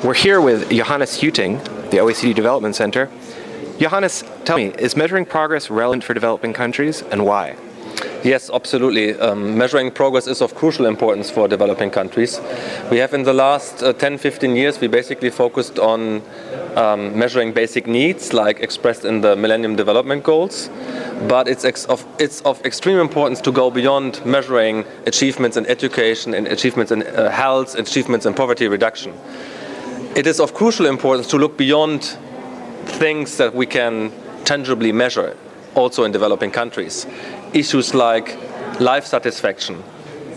We're here with Johannes Jütting, the OECD Development Center. Johannes, tell me, is measuring progress relevant for developing countries, and why? Yes, absolutely. Measuring progress is of crucial importance for developing countries. We have in the last 10-15 years, we basically focused on measuring basic needs, like expressed in the Millennium Development Goals. But it's of extreme importance to go beyond measuring achievements in education, and achievements in health, achievements in poverty reduction. It is of crucial importance to look beyond things that we can tangibly measure, also in developing countries. Issues like life satisfaction,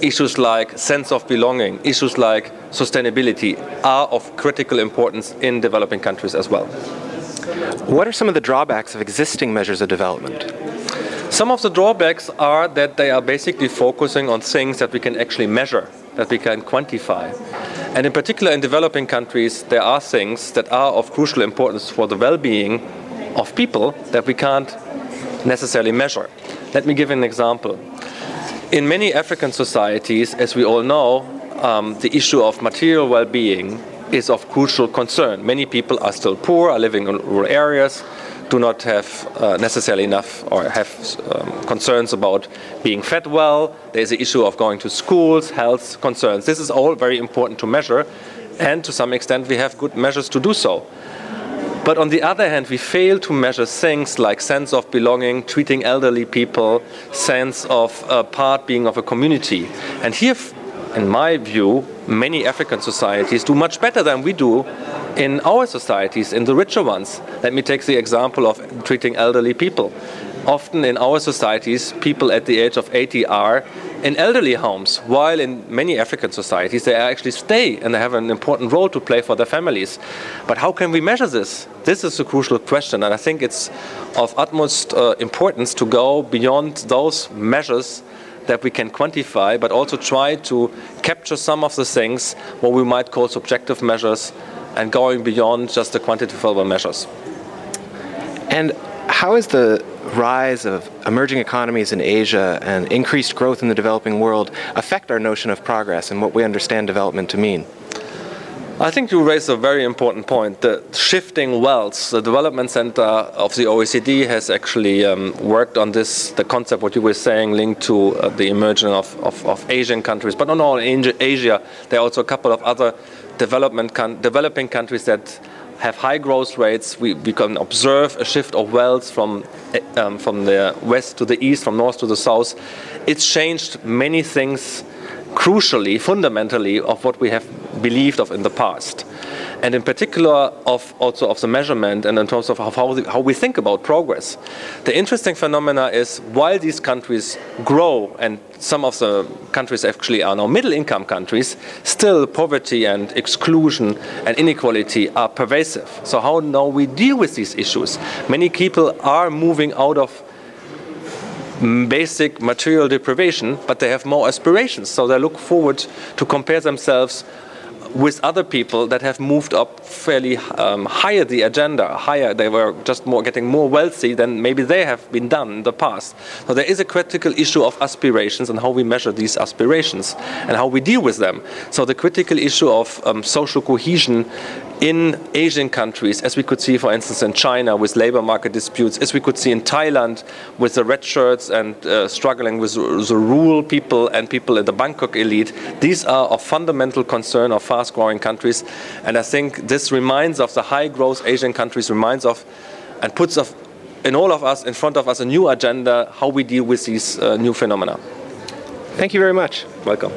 issues like sense of belonging, issues like sustainability are of critical importance in developing countries as well. What are some of the drawbacks of existing measures of development? Some of the drawbacks are that they are basically focusing on things that we can actually measure, that we can quantify. And in particular in developing countries, there are things that are of crucial importance for the well-being of people that we can't necessarily measure. Let me give an example. In many African societies, as we all know, the issue of material well-being is of crucial concern. Many people are still poor, are living in rural areas, do not have necessarily enough or have concerns about being fed well. There's the issue of going to schools, health concerns. This is all very important to measure, and to some extent we have good measures to do so. But on the other hand, we fail to measure things like sense of belonging, treating elderly people, sense of part being of a community. And here, in my view, many African societies do much better than we do in our societies, in the richer ones. Let me take the example of treating elderly people. Often in our societies, people at the age of 80 are in elderly homes, while in many African societies they actually stay and they have an important role to play for their families. But how can we measure this? This is a crucial question, and I think it's of utmost importance to go beyond those measures that we can quantify, but also try to capture some of the things what we might call subjective measures and going beyond just the quantifiable measures. And how is the rise of emerging economies in Asia and increased growth in the developing world affect our notion of progress and what we understand development to mean? I think you raised a very important point. The shifting wealth. The Development Center of the OECD has actually worked on this, the concept, what you were saying, linked to the emergence of Asian countries. But not all in Asia, there are also a couple of other developing countries that have high growth rates. We can observe a shift of wealth from the west to the east, from north to the south. It's changed many things crucially, fundamentally, of what we have believed of in the past. And in particular also of the measurement and in terms of how we think about progress. The interesting phenomena is while these countries grow, and some of the countries actually are now middle income countries, still poverty and exclusion and inequality are pervasive. So how now we deal with these issues? Many people are moving out of basic material deprivation, but they have more aspirations. So they look forward to compare themselves with other people that have moved up fairly higher the agenda, higher. They were just getting more wealthy than maybe they have been done in the past. So there is a critical issue of aspirations and how we measure these aspirations and how we deal with them. So the critical issue of social cohesion in Asian countries, as we could see, for instance, in China with labor market disputes, as we could see in Thailand with the red shirts and struggling with the rural people and people in the Bangkok elite, these are of fundamental concern of fast-growing countries. And I think this reminds of the high-growth Asian countries, reminds of and puts in all of us, in front of us, a new agenda, how we deal with these new phenomena. Thank you very much. Welcome.